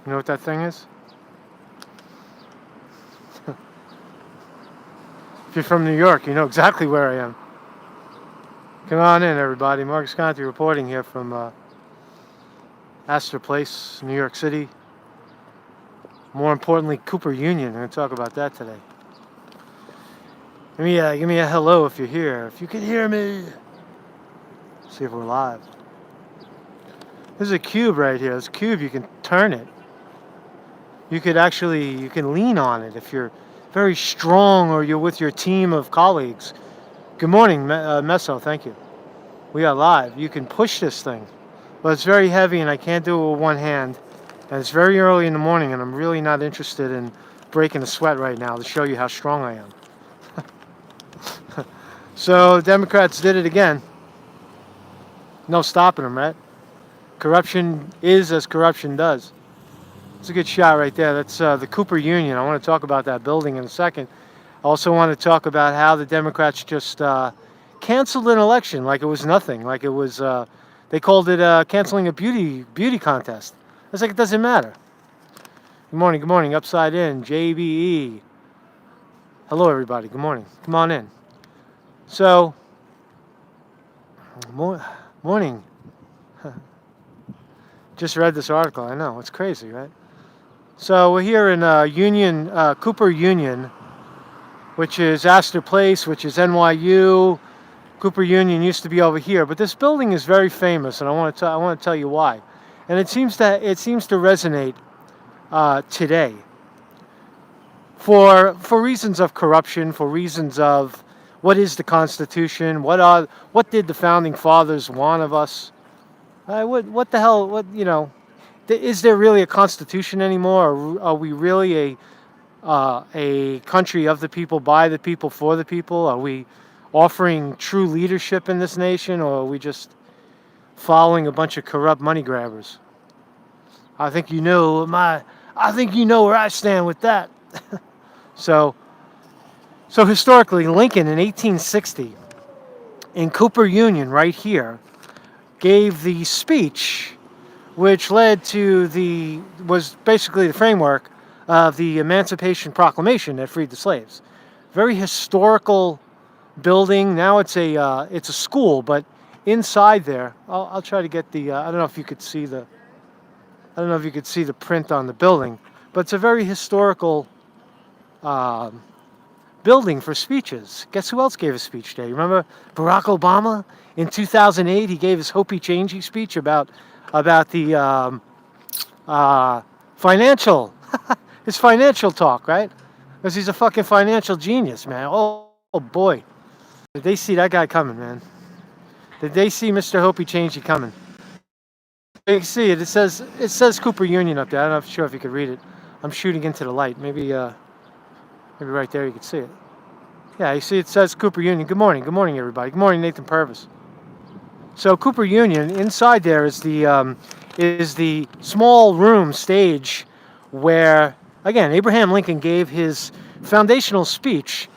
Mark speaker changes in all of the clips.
Speaker 1: You know what that thing is? If you're from New York, you know exactly where I am. Come on in, everybody. Marcus Conte reporting here from Astor Place, New York City. More importantly, Cooper Union. We're going to talk about that today. Give me a hello if you're here. If you can hear me. See if we're live. There's a cube right here. This cube, you can turn it. You can lean on it if you're very strong or you're with your team of colleagues. Good morning, Meso. Thank you. We are live. You can push this thing. But it's very heavy and I can't do it with one hand. And it's very early in the morning and I'm really not interested in breaking a sweat right now to show you how strong I am. So Democrats did it again. No stopping them, right? Corruption is as corruption does. It's a good shot right there. That's the Cooper Union. I want to talk about that building in a second. I also want to talk about how the Democrats just canceled an election like it was nothing. Like it was, they called it canceling a beauty contest. It's like it doesn't matter. Good morning, Upside In, JBE. Hello, everybody. Good morning. Come on in. So, morning. Just read this article. I know, it's crazy, right? So we're here in Cooper Union, which is Astor Place, which is NYU. Cooper Union used to be over here, but this building is very famous, and I want to tell you why. And it seems to resonate today for reasons of corruption, for reasons of what is the Constitution, what did the founding fathers want of us? What the hell? Is there really a constitution anymore? Or are we really a country of the people, by the people, for the people? Are we offering true leadership in this nation, or are we just following a bunch of corrupt money grabbers? I think you know where I stand with that. So historically, Lincoln in 1860 in Cooper Union, right here, gave the speech which was basically the framework of the Emancipation Proclamation that freed the slaves. Very historical building. Now it's a school, but inside there, I'll try to get the. I don't know if you could see the print on the building, but it's a very historical building for speeches. Guess who else gave a speech today? Remember Barack Obama in 2008? He gave his Hopi Changey speech about the financial his financial talk, right? Because he's a fucking financial genius, man. Oh boy, did they see that guy coming, man? Did they see Mr. Hopi Changey coming? You can see it. It says Cooper Union up there. I'm not sure if you could read it. I'm shooting into the light. Maybe right there you can see it. Yeah, you see it says Cooper Union. Good morning, everybody. Good morning, Nathan Purvis. So Cooper Union, inside there is the small room stage where, again, Abraham Lincoln gave his foundational speech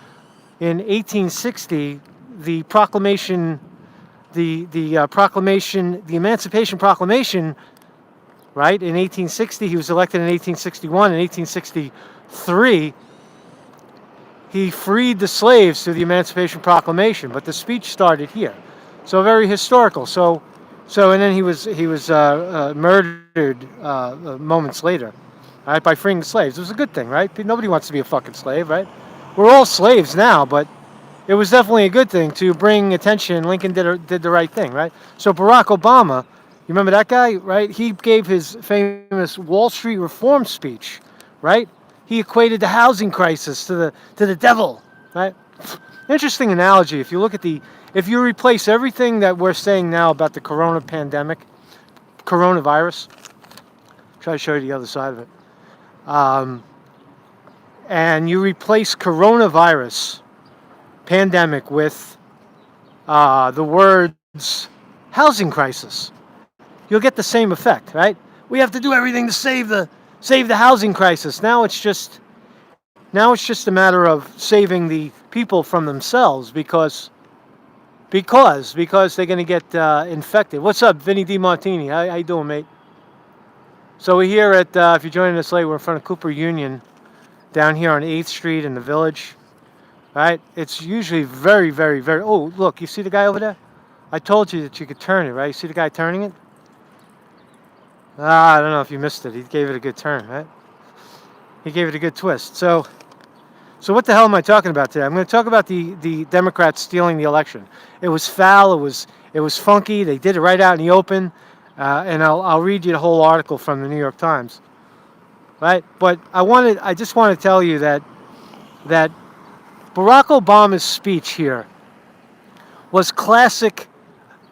Speaker 1: in 1860. The proclamation, the Emancipation Proclamation, right? In 1860, he was elected in 1861. In 1863, he freed the slaves through the Emancipation Proclamation, but the speech started here. So very historical. So and then he was murdered moments later, right, by freeing the slaves. It was a good thing, right? Nobody wants to be a fucking slave, right? We're all slaves now, but it was definitely a good thing to bring attention. Lincoln did the right thing, right? So Barack Obama, you remember that guy, right? He gave his famous Wall Street reform speech, right? He equated the housing crisis to the devil, right? Interesting analogy. If you replace everything that we're saying now about the coronavirus, try to show you the other side of it, and you replace coronavirus pandemic with the words housing crisis, you'll get the same effect, right? We have to do everything to save the housing crisis. Now it's just a matter of saving the people from themselves because they're going to get infected. What's up, Vinny DiMartini? How you doing, mate? So we're here at, if you're joining us late, we're in front of Cooper Union down here on 8th Street in the Village. Right? It's usually very, very, very... Oh, look, you see the guy over there? I told you that you could turn it, right? You see the guy turning it? I don't know if you missed it. He gave it a good turn, right? He gave it a good twist. So what the hell am I talking about today? I'm going to talk about the Democrats stealing the election. It was foul. It was funky. They did it right out in the open. And I'll read you the whole article from the New York Times. Right? But I just want to tell you that Barack Obama's speech here was classic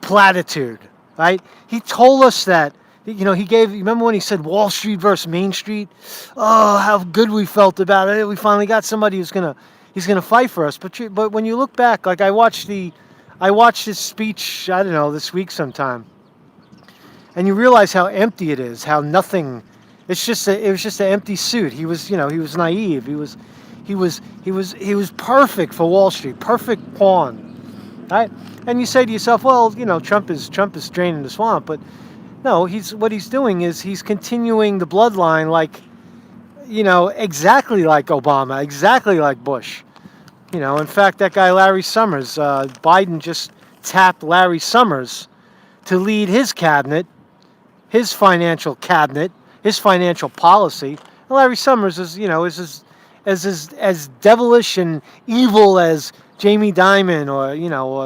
Speaker 1: platitude, right? He told us that, remember when he said Wall Street versus Main Street? Oh, how good we felt about it. We finally got somebody he's gonna fight for us. But when you look back, like I watched his speech, I don't know, this week sometime, and you realize how empty it is, how nothing. It was just an empty suit. He was naive. He was perfect for Wall Street, perfect pawn, right? And you say to yourself, well, Trump is draining the swamp, but no, what he's doing is he's continuing the bloodline, like, exactly like Obama, exactly like Bush. In fact, that guy Larry Summers, Biden just tapped Larry Summers to lead his cabinet, his financial cabinet, his financial policy. And Larry Summers is as devilish and evil as Jamie Dimon or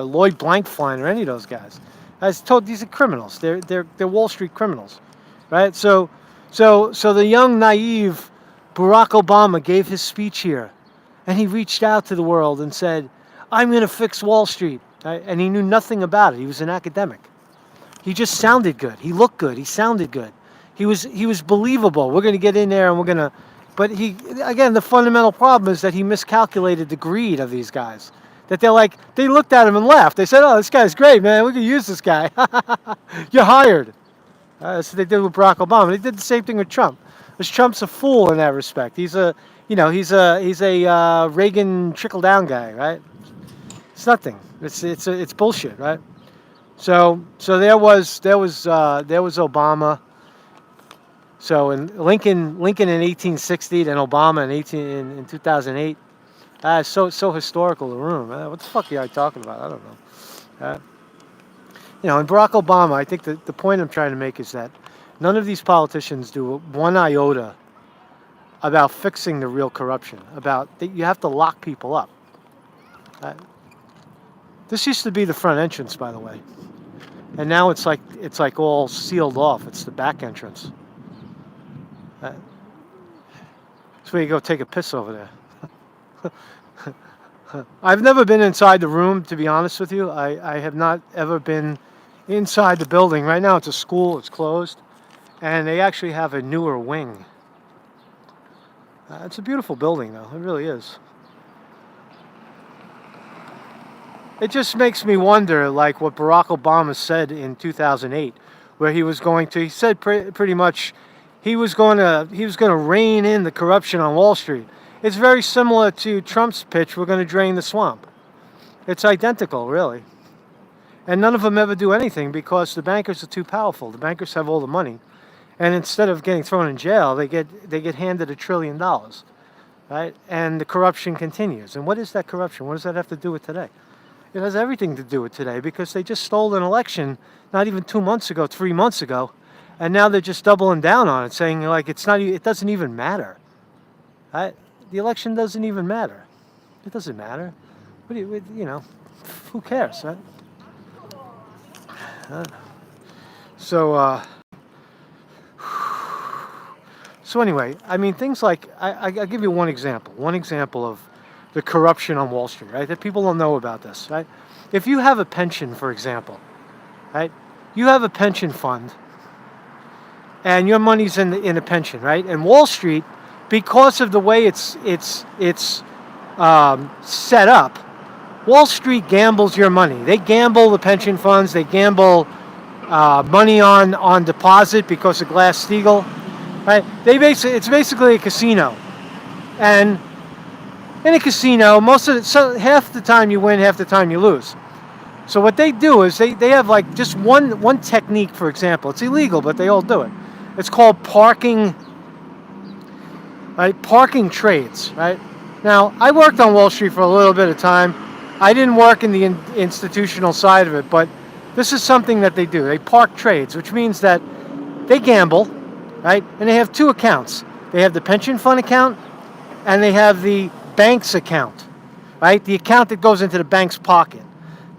Speaker 1: Lloyd Blankfein or any of those guys. As told, these are criminals. They're Wall Street criminals, right? So the young naive Barack Obama gave his speech here, and he reached out to the world and said, "I'm going to fix Wall Street," right? And he knew nothing about it. He was an academic. He just sounded good. He looked good. He sounded good. He was believable. We're going to get in there and we're going to. But the fundamental problem is that he miscalculated the greed of these guys. That they looked at him and laughed. They said, "Oh, this guy's great, man. We can use this guy. You're hired." That's what they did with Barack Obama. They did the same thing with Trump. Because Trump's a fool in that respect. He's a Reagan trickle down guy, right? It's nothing. It's bullshit, right? So there was Obama. So in Lincoln in 1860, then Obama in 2008. So historical, the room. What the fuck are you talking about? I don't know. And Barack Obama, I think the point I'm trying to make is that none of these politicians do one iota about fixing the real corruption. About that you have to lock people up. This used to be the front entrance, by the way, and now it's like all sealed off. It's the back entrance. That's where you go take a piss over there. I've never been inside the room, to be honest with you. I have not ever been inside the building. Right now it's a school, it's closed, and they actually have a newer wing. It's a beautiful building, though. It really is. It just makes me wonder, like what Barack Obama said in 2008, where he said pretty much he was going to rein in the corruption on Wall Street. It's very similar to Trump's pitch, we're going to drain the swamp. It's identical, really. And none of them ever do anything because the bankers are too powerful. The bankers have all the money. And instead of getting thrown in jail, they get handed $1 trillion, right? And the corruption continues. And what is that corruption? What does that have to do with today? It has everything to do with today because they just stole an election not even 2 months ago, 3 months ago, and now they're just doubling down on it, saying like it doesn't even matter. Right? The election doesn't even matter. It doesn't matter. Who cares, right? So anyway, I mean, things like, I'll give you one example of the corruption on Wall Street, right? That people don't know about this, right? If you have a pension, for example, right? You have a pension fund, and your money's in a pension, right? And Wall Street, because of the way it's set up, Wall Street gambles your money. They gamble the pension funds. They gamble money on deposit because of Glass-Steagall, right? It's basically a casino, and in a casino, half the time you win, half the time you lose. So what they do is they have like just one technique, for example. It's illegal, but they all do it. It's called parking, right? Parking trades, right? Now, I worked on Wall Street for a little bit of time. I didn't work in the institutional side of it, but this is something that they do. They park trades, which means that they gamble, right? And they have two accounts. They have the pension fund account and they have the bank's account, right? The account that goes into the bank's pocket.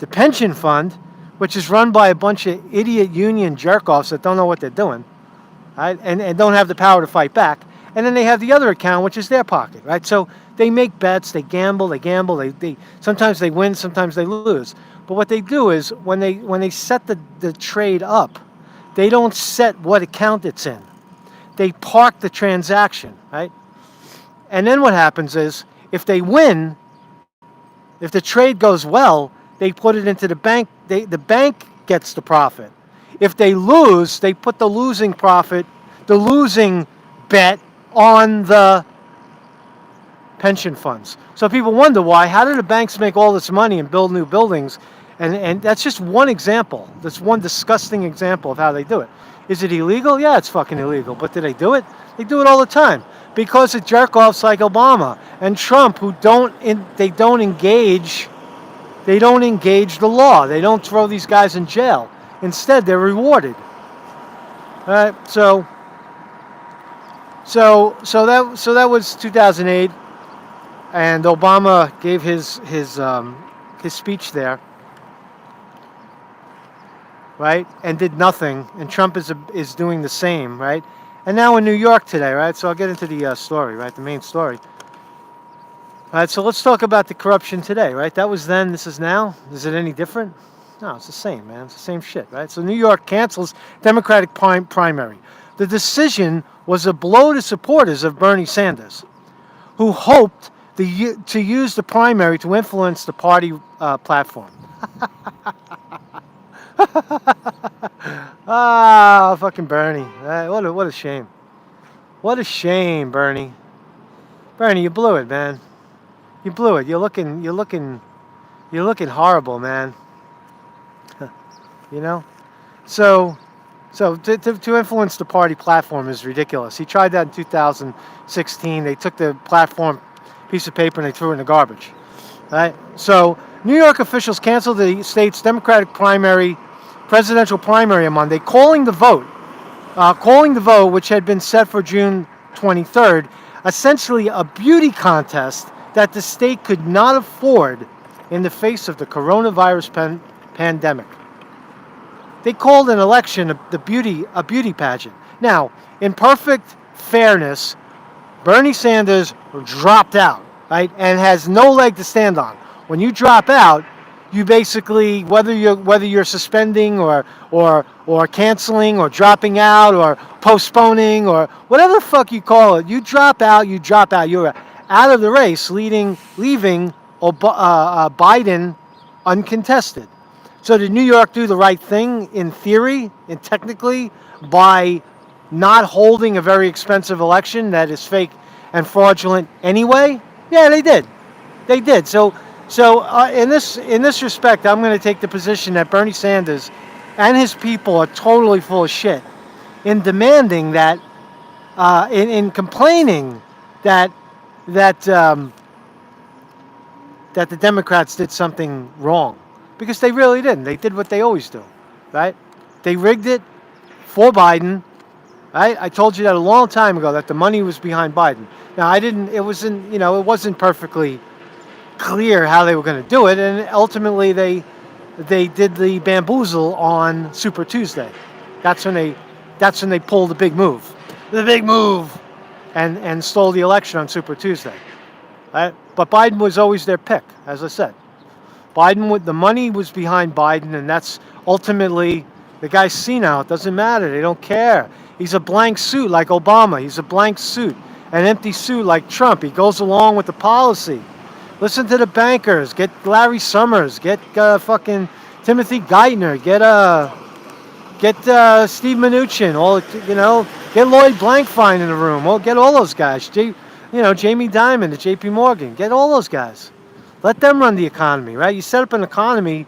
Speaker 1: The pension fund, which is run by a bunch of idiot union jerk-offs that don't know what they're doing, right? And don't have the power to fight back. And then they have the other account, which is their pocket, right? So they make bets, they gamble, they sometimes they win, sometimes they lose. But what they do is when they set the trade up, they don't set what account it's in. They park the transaction, right? And then what happens is if they win, if the trade goes well, they put it into the bank. The bank gets the profit. If they lose, they put the losing profit, the losing bet on the pension funds. So people wonder why. How do the banks make all this money and build new buildings? And that's just one example. That's one disgusting example of how they do it. Is it illegal? Yeah, it's fucking illegal. But do they do it? They do it all the time because of jerk-offs like Obama and Trump who don't engage the law. They don't throw these guys in jail. Instead, they're rewarded. All right, so that was 2008, and Obama gave his speech there, right, and did nothing, and Trump is doing the same, right, and now in New York today, right. So I'll get into the story, right, the main story. All right, so let's talk about the corruption today, right? That was then, this is now. Is it any different? No, it's the same, man. It's the same shit, right? So New York cancels Democratic primary. The decision was a blow to supporters of Bernie Sanders, who hoped to use the primary to influence the party platform. Fucking Bernie. What a shame. What a shame, Bernie. Bernie, you blew it, man. You blew it. You're looking horrible, man. You know? So to influence the party platform is ridiculous. He tried that in 2016. They took the platform piece of paper and they threw it in the garbage. Right? So New York officials canceled the state's Democratic presidential primary on Monday, calling the vote, which had been set for June 23rd, essentially a beauty contest that the state could not afford in the face of the coronavirus pandemic. They called an election a beauty pageant. Now, in perfect fairness, Bernie Sanders dropped out, right, and has no leg to stand on. When you drop out, you basically, whether you're suspending or canceling or dropping out or postponing or whatever the fuck you call it, you drop out. You're out of the race, leaving Biden uncontested. So did New York do the right thing in theory and technically by not holding a very expensive election that is fake and fraudulent anyway? Yeah, they did. They did. So in this respect, I'm going to take the position that Bernie Sanders and his people are totally full of shit in demanding that, in complaining that the Democrats did something wrong, because they really didn't. They did what they always do, right? They rigged it for Biden, right? I told you that a long time ago that the money was behind Biden. Now it wasn't perfectly clear how they were going to do it, and ultimately they did the bamboozle on Super Tuesday. That's when they pulled the big move, and stole the election on Super Tuesday. Right? But Biden was always their pick, as I said. The money was behind Biden, and that's ultimately, the guy's senile. It doesn't matter. They don't care. He's a blank suit like Obama. He's a blank suit, an empty suit like Trump. He goes along with the policy. Listen to the bankers. Get Larry Summers. Get fucking Timothy Geithner. Get Steve Mnuchin. Get Lloyd Blankfein in the room. Get all those guys. Jamie Dimon at J.P. Morgan. Get all those guys. Let them run the economy, right? You set up an economy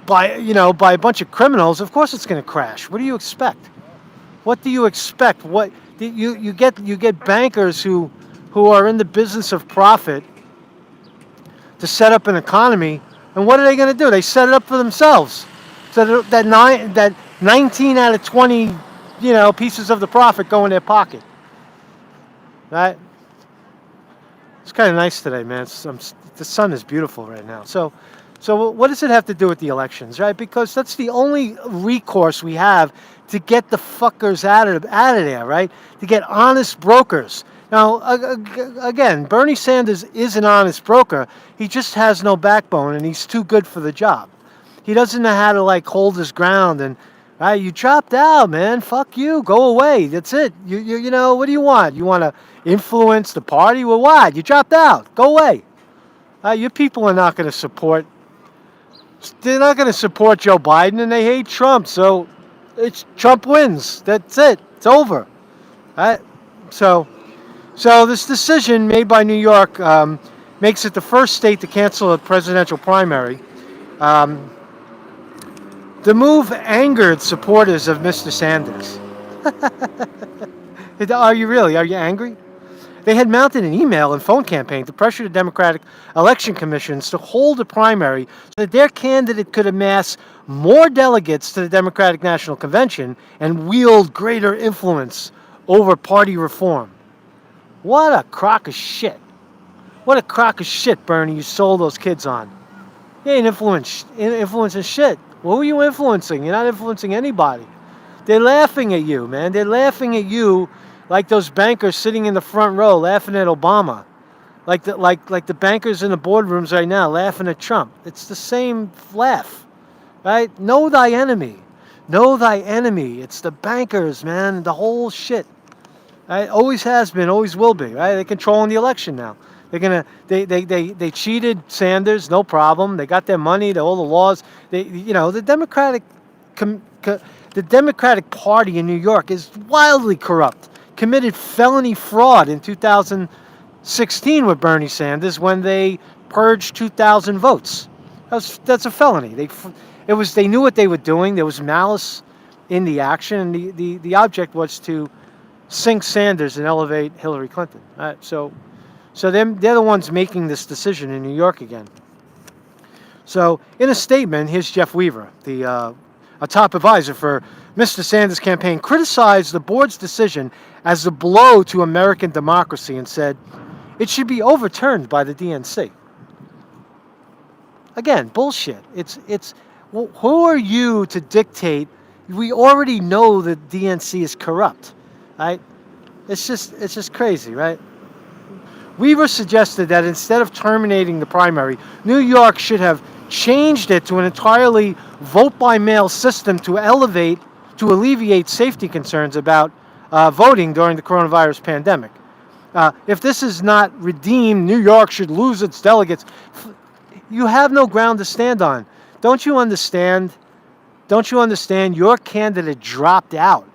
Speaker 1: by a bunch of criminals. Of course it's going to crash. What do you expect? What do you expect? You get bankers who are in the business of profit to set up an economy, and what are they going to do? They set it up for themselves. So that 19 out of 20, pieces of the profit go in their pocket. Right? It's kind of nice today, man. The sun is beautiful right now. So what does it have to do with the elections, right? Because that's the only recourse we have to get the fuckers out of there, right? To get honest brokers. Now, again, Bernie Sanders is an honest broker. He just has no backbone, and he's too good for the job. He doesn't know how to hold his ground. And right, you dropped out, man. Fuck you. Go away. That's it. You know, what do you want? You want to influence the party? Well, what? You dropped out. Go away. Your people are not going to support. They're not going to support Joe Biden, and they hate Trump. So Trump wins. That's it. It's over. Right? So this decision made by New York makes it the first state to cancel a presidential primary. The move angered supporters of Mr. Sanders. Are you really? Are you angry? They had mounted an email and phone campaign to pressure the Democratic election commissions to hold a primary so that their candidate could amass more delegates to the Democratic National Convention and wield greater influence over party reform. What a crock of shit. What a crock of shit, Bernie, you sold those kids on. You ain't influencing shit. Who are you influencing? You're not influencing anybody. They're laughing at you, man. They're laughing at you like those bankers sitting in the front row laughing at Obama. Like the bankers in the boardrooms right now laughing at Trump. It's the same laugh, right? Know thy enemy. Know thy enemy. It's the bankers, man. The whole shit. Right? Always has been, always will be, right? They're controlling the election now. They cheated Sanders, no problem. They got their money, all the laws. The Democratic Party in New York is wildly corrupt. Committed felony fraud in 2016 with Bernie Sanders when they purged 2,000 votes. That's a felony. They knew what they were doing. There was malice in the action, and the object was to sink Sanders and elevate Hillary Clinton. Right? So they're the ones making this decision in New York again. So in a statement, here's Jeff Weaver, a top advisor for Mr. Sanders' campaign, criticized the board's decision as a blow to American democracy and said it should be overturned by the DNC. Again, bullshit. Who are you to dictate? We already know that DNC is corrupt, right? It's just crazy, right? Weaver suggested that instead of terminating the primary, New York should have changed it to an entirely vote-by-mail system to alleviate safety concerns about voting during the coronavirus pandemic. If this is not redeemed, New York should lose its delegates. You have no ground to stand on. Don't you understand? Don't you understand? Your candidate dropped out.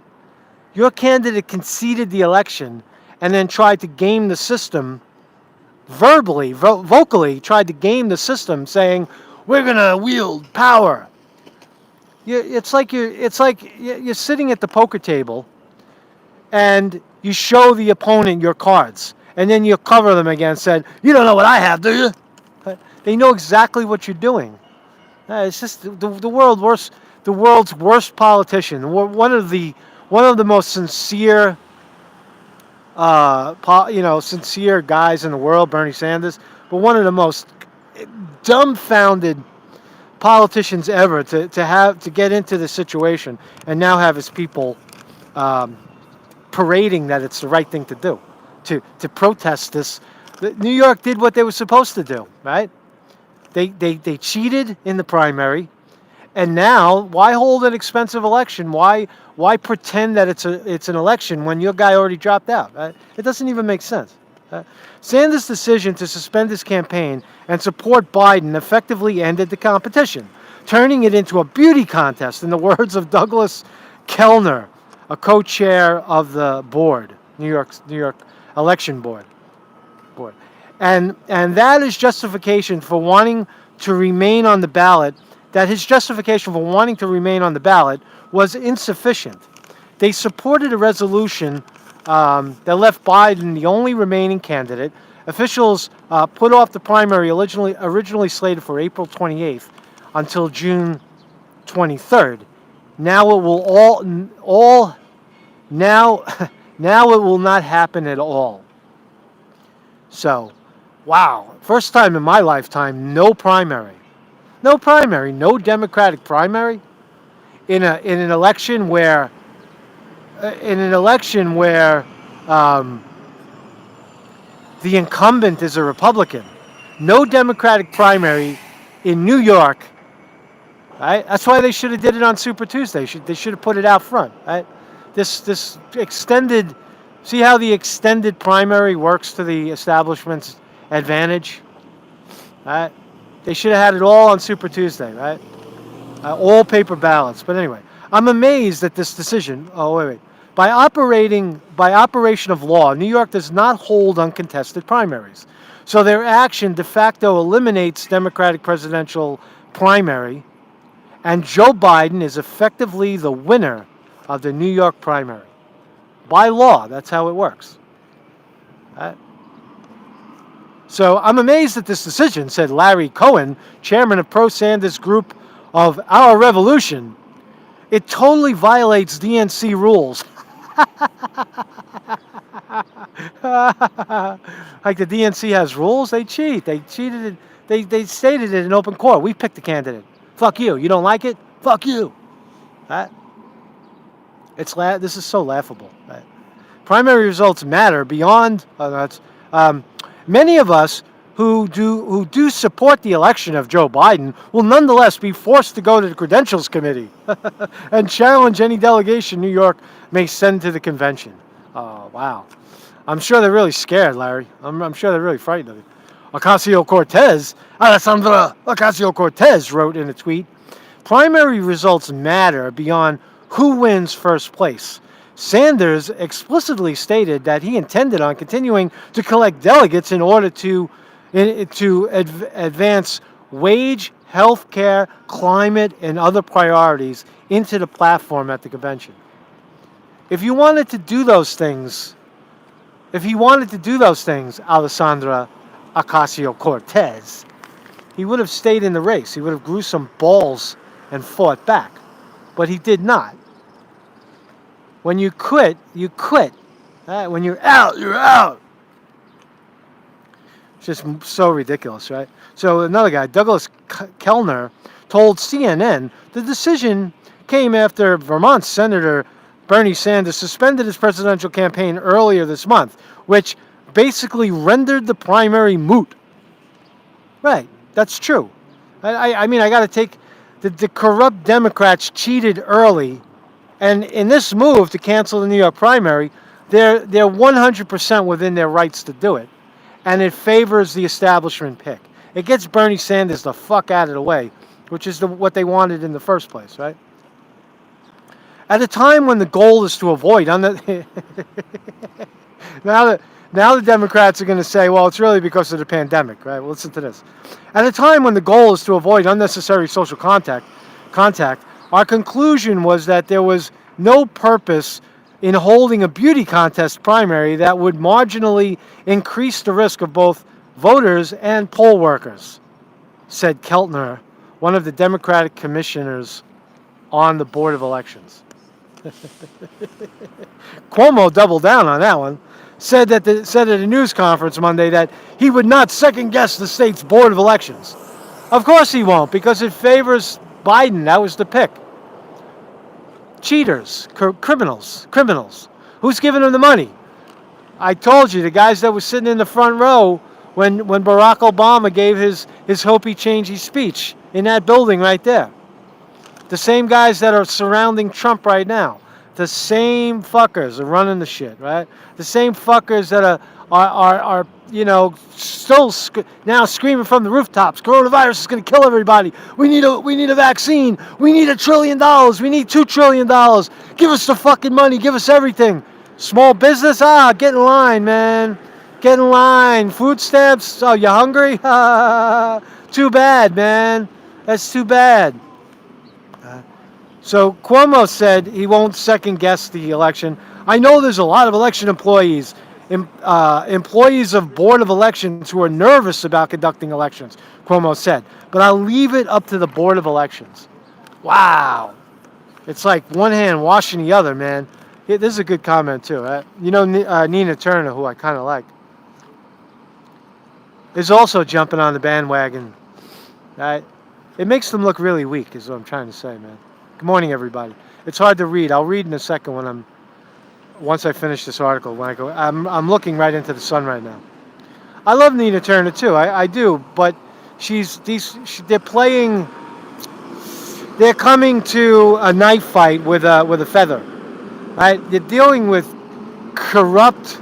Speaker 1: Your candidate conceded the election and then tried to game the system vocally tried to game the system, saying, we're going to wield power. It's like you're sitting at the poker table and you show the opponent your cards and then you cover them again and said, you don't know what I have, do you? They know exactly what you're doing. It's just the world's worst politician. One of the most sincere sincere guys in the world, Bernie Sanders, but one of the most dumbfounded politicians ever to get into this situation and now have his people parading that it's the right thing to do, to protest this. New York did what they were supposed to do, right? They cheated in the primary, and now why hold an expensive election? Why pretend that it's an election when your guy already dropped out? Right? It doesn't even make sense. Right? Sanders' decision to suspend his campaign and support Biden effectively ended the competition, turning it into a beauty contest, in the words of Douglas Kellner, a co-chair of the board, New York election board. And that is justification for wanting to remain on the ballot. That his justification for wanting to remain on the ballot was insufficient. they supported a resolution that left Biden the only remaining candidate. Officials put off the primary originally slated for April 28th until June 23rd. Now it will all now now it will not happen at all. So, wow, first time in my lifetime, no primary, no Democratic primary in an election where um, the incumbent is a Republican. No Democratic primary in New York. Right? That's why they should have did it on Super Tuesday. They should have put it out front. Right? This extended. See how the extended primary works to the establishment's advantage. Right? They should have had it all on Super Tuesday. Right? All paper ballots. But anyway, I'm amazed at this decision. Oh wait. By operation of law, New York does not hold uncontested primaries. So their action de facto eliminates Democratic presidential primary, and Joe Biden is effectively the winner of the New York primary. By law, that's how it works. So I'm amazed at this decision, said Larry Cohen, chairman of pro-Sanders group of Our Revolution. It totally violates DNC rules. Like the DNC has rules, they cheat. They cheated. They stated it in open court. We picked the candidate. Fuck you. You don't like it? Fuck you. Right? This is so laughable. Right? Primary results matter beyond. Many of us who do support the election of Joe Biden will nonetheless be forced to go to the Credentials Committee and challenge any delegation New York may send to the convention. Oh, wow. I'm sure they're really scared, Larry. I'm sure they're really frightened of it. Alessandra Ocasio-Cortez wrote in a tweet, primary results matter beyond who wins first place. Sanders explicitly stated that he intended on continuing to collect delegates in order to advance wage, health care, climate, and other priorities into the platform at the convention. If you wanted to do those things, Alessandra Ocasio-Cortez, he would have stayed in the race. He would have grew some balls and fought back. But he did not. When you quit, you quit. When you're out, you're out. It's just so ridiculous, right? So another guy, Douglas Kellner, told CNN the decision came after Vermont Senator Bernie Sanders suspended his presidential campaign earlier this month, which basically rendered the primary moot. Right, that's true. I mean, I got to take the corrupt Democrats cheated early, and in this move to cancel the New York primary, they're 100% within their rights to do it, and it favors the establishment pick. It gets Bernie Sanders the fuck out of the way, which is what they wanted in the first place, right? At a time when the goal is to avoid now the Democrats are going to say, well, it's really because of the pandemic, right? Well, listen to this. At a time when the goal is to avoid unnecessary social contact, our conclusion was that there was no purpose in holding a beauty contest primary that would marginally increase the risk of both voters and poll workers, said Keltner, one of the Democratic commissioners on the Board of Elections. Cuomo doubled down on that one. Said at a news conference Monday that he would not second guess the state's Board of Elections. Of course he won't, because it favors Biden. That was the pick. Cheaters, criminals. Who's giving them the money? I told you, the guys that were sitting in the front row when Barack Obama gave his Hopi changey speech in that building right there. The same guys that are surrounding Trump right now. The same fuckers are running the shit, right? The same fuckers that are still now screaming from the rooftops, coronavirus is going to kill everybody. We need a vaccine. We need $1 trillion. We need $2 trillion. Give us the fucking money. Give us everything. Small business, get in line, man. Get in line. Food stamps, you hungry? Too bad, man. That's too bad. So Cuomo said he won't second guess the election. I know there's a lot of election employees, employees of Board of Elections who are nervous about conducting elections, Cuomo said. But I'll leave it up to the Board of Elections. Wow. It's like one hand washing the other, man. Yeah, this is a good comment, too. Nina Turner, who I kind of like, is also jumping on the bandwagon. Right? It makes them look really weak, is what I'm trying to say, man. Good morning, everybody. It's hard to read. I'll read in a second once I finish this article. I'm looking right into the sun right now. I love Nina Turner too. I do, but they're playing. They're coming to a knife fight with a feather, right? They're dealing with corrupt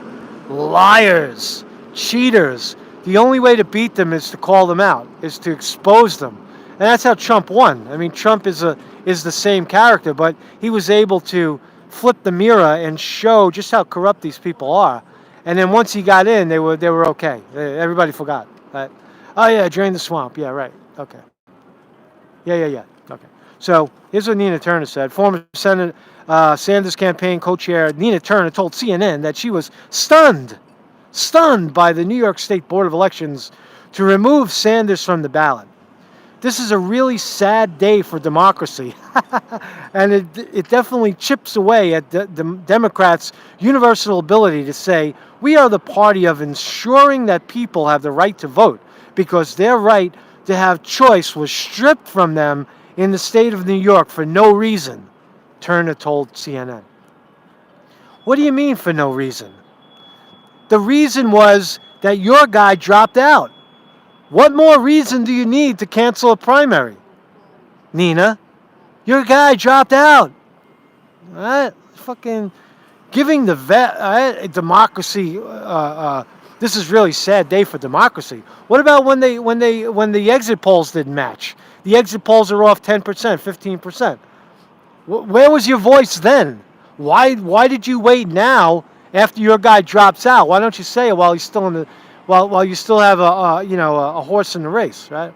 Speaker 1: liars, cheaters. The only way to beat them is to call them out, is to expose them. And that's how Trump won. I mean, Trump is the same character, but he was able to flip the mirror and show just how corrupt these people are. And then once he got in, they were okay. Everybody forgot. Right? Oh yeah, drain the swamp. Yeah, right. Okay. Yeah. Okay. So here's what Nina Turner said. Former Senator Sanders campaign co-chair Nina Turner told CNN that she was stunned by the New York State Board of Elections to remove Sanders from the ballot. This is a really sad day for democracy, and it definitely chips away at the Democrats' universal ability to say, we are the party of ensuring that people have the right to vote, because their right to have choice was stripped from them in the state of New York for no reason, Turner told CNN. What do you mean for no reason? The reason was that your guy dropped out. What more reason do you need to cancel a primary? Nina, your guy dropped out. Right? Fucking giving the democracy. This is really sad day for democracy. What about when the exit polls didn't match? The exit polls are off 10%, 15%. Where was your voice then? Why did you wait now after your guy drops out? Why don't you say it while he's still in the while you still have a horse in the race, right?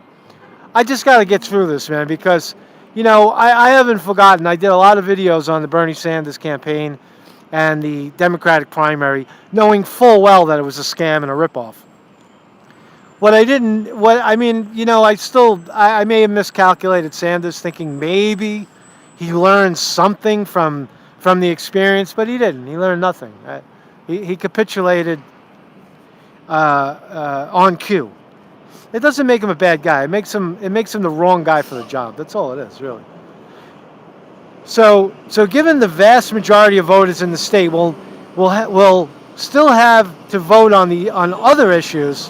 Speaker 1: I just got to get through this, man, because I haven't forgotten. I did a lot of videos on the Bernie Sanders campaign and the Democratic primary, knowing full well that it was a scam and a ripoff. I may have miscalculated Sanders, thinking maybe he learned something from the experience, but he didn't. He learned nothing. Right? He capitulated on cue. It doesn't make him a bad guy. It makes him the wrong guy for the job. That's all it is, really. So given the vast majority of voters in the state will still have to vote on other issues,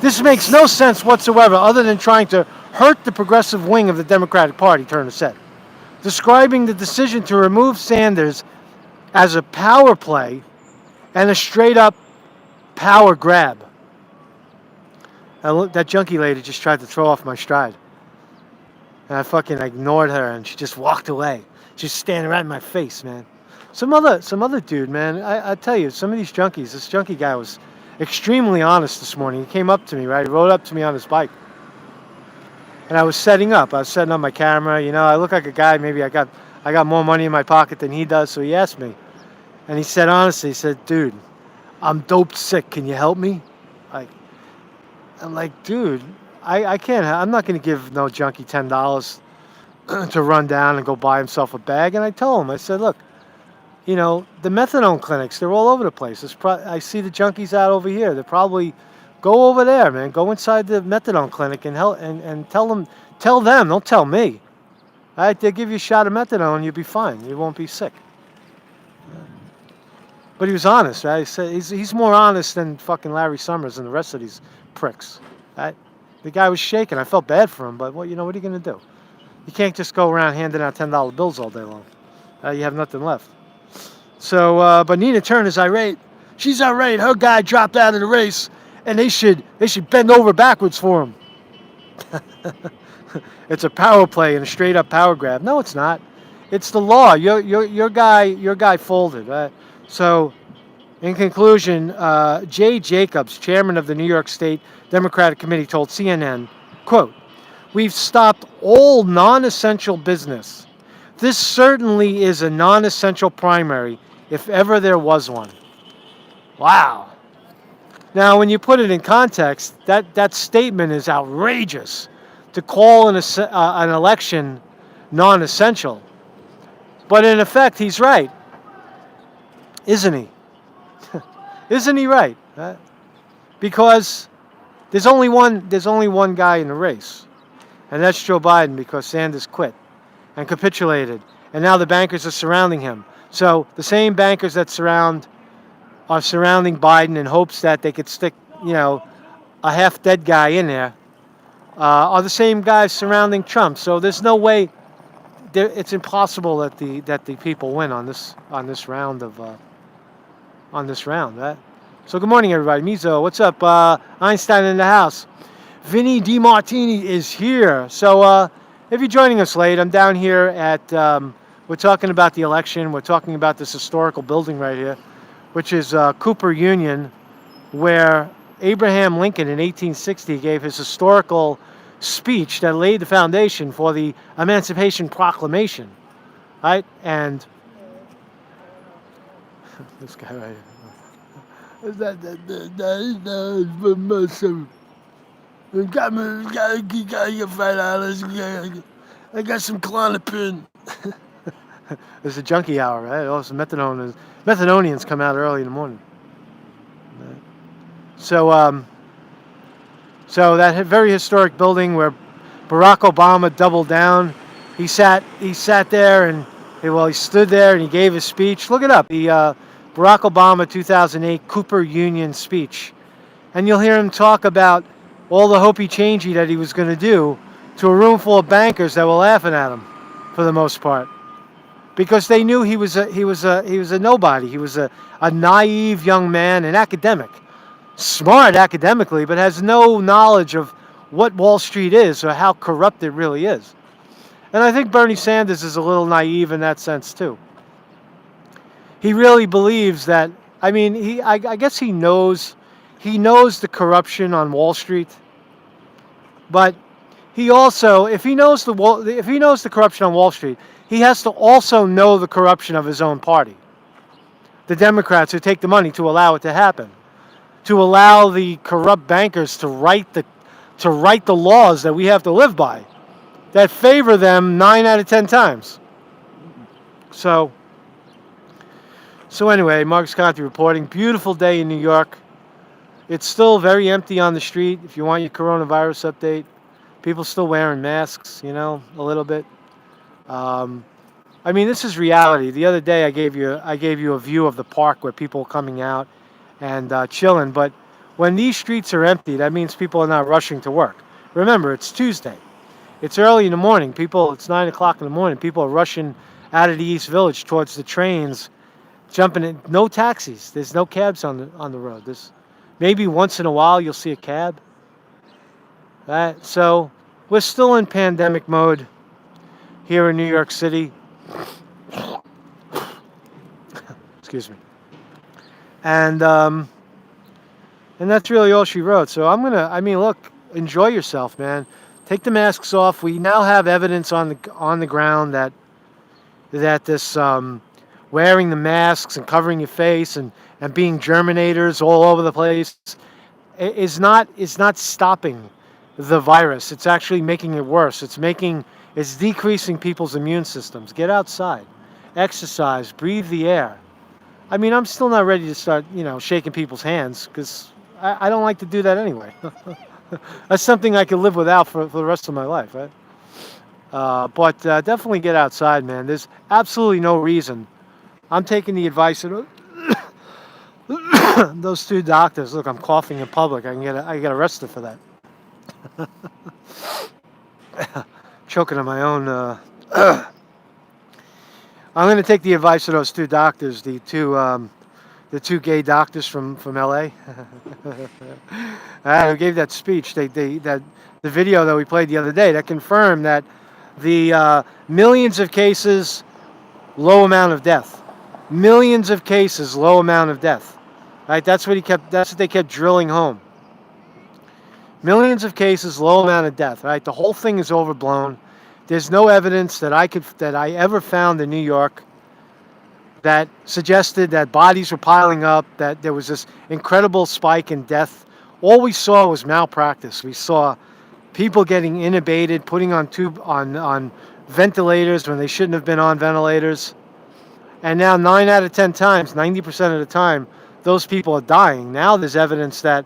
Speaker 1: this makes no sense whatsoever, other than trying to hurt the progressive wing of the Democratic Party, Turner said, describing the decision to remove Sanders as a power play and a straight-up power grab. That junkie lady just tried to throw off my stride. And I fucking ignored her, and she just walked away. She's standing right in my face, man. Some other dude, man. I tell you, some of these junkies, this junkie guy was extremely honest this morning. He came up to me, right? He rode up to me on his bike. And I was setting up my camera. I look like a guy, maybe I got more money in my pocket than he does, so he asked me. And he said honestly, he said, dude, I'm dope sick. Can you help me? I'm like, dude, I can't. I'm not going to give no junkie $10 to run down and go buy himself a bag. And I told him, I said, look, the methadone clinics, they're all over the place. I see the junkies out over here. They're probably, go over there, man. Go inside the methadone clinic and help and tell them. Don't tell me. All right, they'll give you a shot of methadone, you'll be fine. You won't be sick. But he was honest, right? He said he's more honest than fucking Larry Summers and the rest of these pricks. Right? The guy was shaking. I felt bad for him, but what are you going to do? You can't just go around handing out $10 bills all day long. You have nothing left. So, but Nina Turner's irate. She's irate. Her guy dropped out of the race, and they should bend over backwards for him. It's a power play and a straight up power grab. No, it's not. It's the law. Your guy folded. Right? So, in conclusion, Jay Jacobs, chairman of the New York State Democratic Committee, told CNN, quote, "We've stopped all non-essential business. This certainly is a non-essential primary, if ever there was one. Wow. Now, when you put it in context, that statement is outrageous. To call an election non-essential. But in effect, he's right, isn't he? Isn't he right? Because there's only one guy in the race, and that's Joe Biden, because Sanders quit and capitulated, and now the bankers are surrounding him. So the same bankers that are surrounding Biden in hopes that they could stick, a half-dead guy in there, are the same guys surrounding Trump. So there's no way. It's impossible that the people win on this round of Right? So good morning, everybody. Mizo, what's up? Einstein in the house. Vinny DiMartini is here. So if you're joining us late, I'm down here at. We're talking about the election. We're talking about this historical building right here, which is Cooper Union, where Abraham Lincoln in 1860 gave his historical speech that laid the foundation for the Emancipation Proclamation, right? And this guy right here. I got some Klonopin. There's a junkie hour, right? Oh, some methanonians come out early in the morning. Right. So that very historic building where Barack Obama doubled down, he sat there and he stood there and he gave his speech. Look it up, the Barack Obama 2008 Cooper Union speech, and you'll hear him talk about all the hopey-changey that he was going to do to a room full of bankers that were laughing at him, for the most part, because they knew he was a nobody. He was a naive young man, an academic. Smart academically, but has no knowledge of what Wall Street is or how corrupt it really is. And I think Bernie Sanders is a little naive in that sense too. He really believes that. I mean, I guess he knows the corruption on Wall Street, but he also, if he knows the corruption on Wall Street, he has to also know the corruption of his own party, the Democrats who take the money to allow it to happen, to allow the corrupt bankers to write the laws that we have to live by, that favor them 9 out of 10 times. So anyway, Marcus Conte reporting. Beautiful day in New York. It's still very empty on the street. If you want your coronavirus update, people still wearing masks, a little bit. I mean, this is reality. The other day I gave you a view of the park where people are coming out and chilling. But when these streets are empty, that means people are not rushing to work. Remember, it's Tuesday. It's early in the morning. It's 9 o'clock in the morning. People are rushing out of the East Village towards the trains, jumping in. No taxis. There's no cabs on the road. Maybe once in a while you'll see a cab. So we're still in pandemic mode here in New York City. Excuse me. And that's really all she wrote. So look, enjoy yourself, man. Take the masks off. We now have evidence on the ground that this wearing the masks and covering your face and being germinators all over the place is not stopping the virus. It's actually making it worse. It's decreasing people's immune systems. Get outside, exercise, breathe the air. I mean, I'm still not ready to start, shaking people's hands because I don't like to do that anyway. That's something I can live without for the rest of my life, right? But definitely get outside, man. There's absolutely no reason. I'm taking the advice of those two doctors. Look, I'm coughing in public. I get arrested for that. Choking on my own. I'm going to take the advice of those two doctors, the two gay doctors from LA. Who gave that speech. The video that we played the other day that confirmed that the millions of cases, low amount of death. Millions of cases, low amount of death. Right? That's what they kept drilling home. Millions of cases, low amount of death. Right? The whole thing is overblown. There's no evidence that I ever found in New York that suggested that bodies were piling up, that there was this incredible spike in death. All we saw was malpractice. We saw people getting intubated, putting on ventilators when they shouldn't have been on ventilators. And now 9 out of 10 times, 90% of the time, those people are dying. Now there's evidence that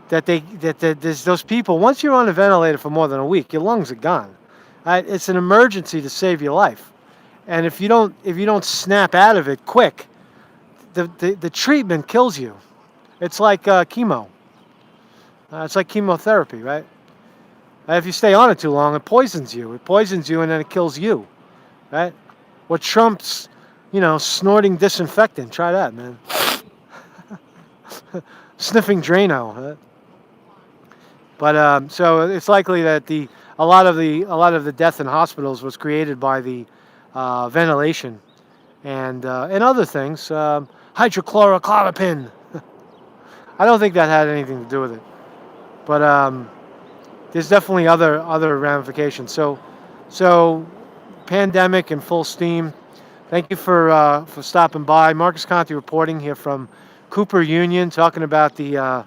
Speaker 1: there's those people. Once you're on a ventilator for more than a week, your lungs are gone. It's an emergency to save your life, and if you don't snap out of it quick, the treatment kills you. It's like chemo. It's like chemotherapy, right? If you stay on it too long, it poisons you. It poisons you, and then it kills you, right? What Trump's, snorting disinfectant. Try that, man. Sniffing Drano. Right? But so it's likely that a lot of the death in hospitals was created by the ventilation and other things. Hydrochlorochloroquine. I don't think that had anything to do with it, but there's definitely other ramifications. So pandemic in full steam. Thank you for stopping by. Marcus Conte reporting here from Cooper Union, talking about the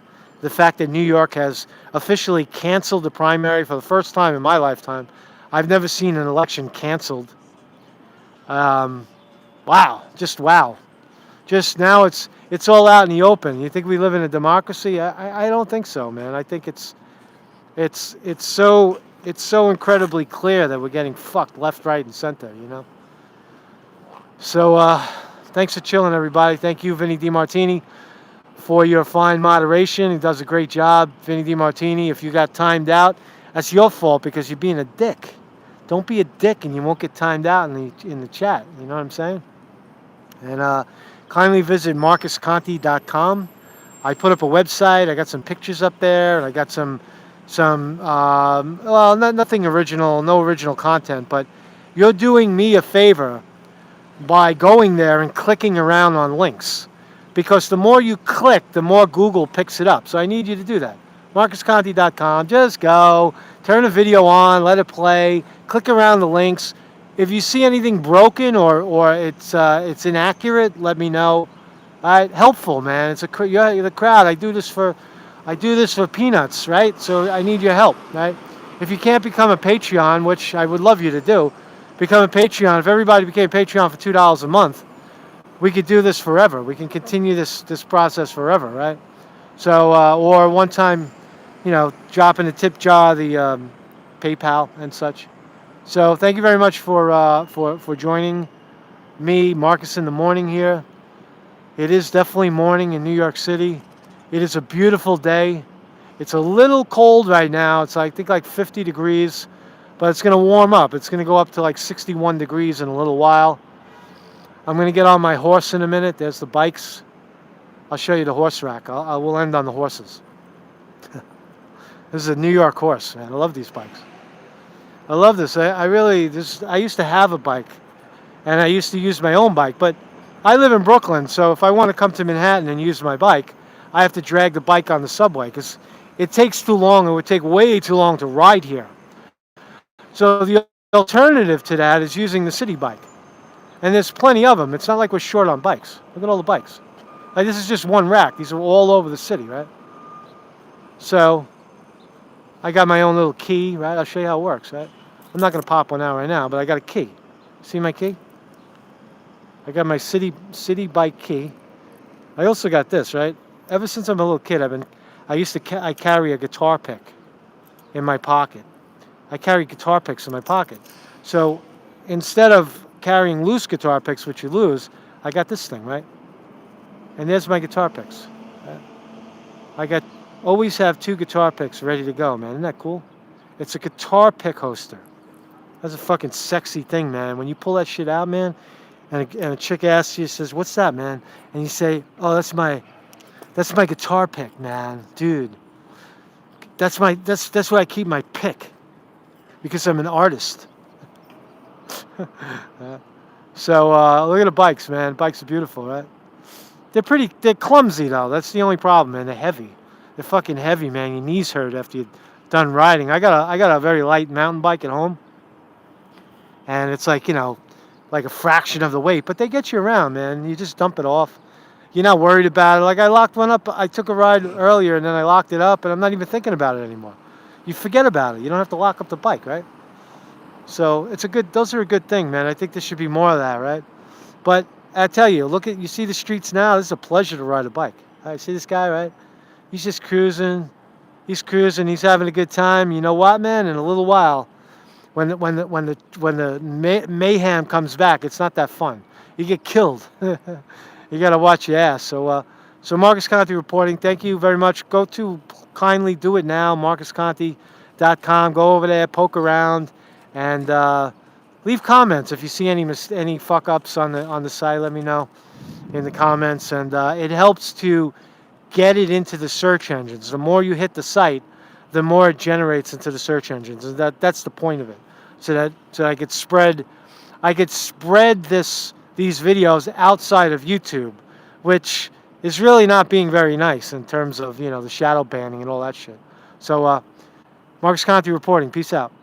Speaker 1: fact that New York has officially canceled the primary for the first time in my lifetime. I've never seen an election canceled. Wow, just wow. Just now it's all out in the open. You think we live in a democracy? I don't think so, man. I think it's so incredibly clear that we're getting fucked left, right, and center, So thanks for chilling, everybody. Thank you, Vinny DiMartini, for your fine moderation. He does a great job. Vinny DiMartini, if you got timed out, that's your fault because you're being a dick. Don't be a dick and you won't get timed out in the chat. You know what I'm saying? And kindly visit marcusconte.com. I put up a website. I got some pictures up there, and I got some nothing original, no original content, but you're doing me a favor by going there and clicking around on links. Because the more you click, the more Google picks it up. So I need you to do that. MarcusConte.com. Just go, turn the video on, let it play, click around the links. If you see anything broken or it's inaccurate, let me know. All right, helpful, man. You're the crowd. I do this for peanuts, right? So I need your help, right? If you can't become a Patreon, which I would love you to do, become a Patreon. If everybody became a Patreon for $2 a month, we could do this forever. We can continue this process forever, right? So, or one time, drop in the tip jar, the PayPal and such. So, thank you very much for joining me, Marcus, in the morning here. It is definitely morning in New York City. It is a beautiful day. It's a little cold right now. It's I think like 50 degrees, but it's going to warm up. It's going to go up to like 61 degrees in a little while. I'm going to get on my horse in a minute. There's the bikes. I'll show you the horse rack. I will end on the horses. This is a New York horse, man. I love these bikes. I love this. I used to have a bike, and I used to use my own bike, but I live in Brooklyn, so if I want to come to Manhattan and use my bike, I have to drag the bike on the subway because it takes too long. It would take way too long to ride here. So the alternative to that is using the city bike. And there's plenty of them. It's not like we're short on bikes. Look at all the bikes. Like, this is just one rack. These are all over the city, right? So I got my own little key, right? I'll show you how it works, right? I'm not going to pop one out right now, but I got a key. See my key? I got my city bike key. I also got this, right? Ever since I'm a little kid, I carry a guitar pick in my pocket. I carry guitar picks in my pocket. So instead of carrying loose guitar picks, which you lose, I got this thing, right? And there's my guitar picks. Right? Always have 2 guitar picks ready to go, man. Isn't that cool? It's a guitar pick holster. That's a fucking sexy thing, man. When you pull that shit out, man, and a chick asks you, says, "What's that, man?" And you say, "Oh, that's my guitar pick, man, dude. That's where I keep my pick, because I'm an artist." So look at the bikes, man. Bikes are beautiful, right? They're clumsy though. That's the only problem, man. They're heavy. They're fucking heavy, man. Your knees hurt after you're done riding. I got a very light mountain bike at home. and it's like, like a fraction of the weight, but they get you around, man. You just dump it off. You're not worried about it. Like I locked one up. I took a ride earlier, and then I locked it up, and I'm not even thinking about it anymore. You forget about it. You don't have to lock up the bike, right? So it's a good. Those are a good thing, man. I think there should be more of that, right? But I tell you, you see the streets now. This is a pleasure to ride a bike. I see this guy, right? He's just cruising. He's cruising. He's having a good time. You know what, man? In a little while, when the mayhem comes back, it's not that fun. You get killed. You got to watch your ass. So Marcus Conte reporting. Thank you very much. Go to kindly do it now. MarcusConte.com. Go over there, poke around, and leave comments if you see any fuck ups on the site. Let me know in the comments, and it helps to get it into the search engines. The more you hit the site, the more it generates into the search engines, and that's the point of it. So I could spread these videos outside of YouTube, which is really not being very nice in terms of the shadow banning and all that shit. So Marcus Conte reporting. Peace out.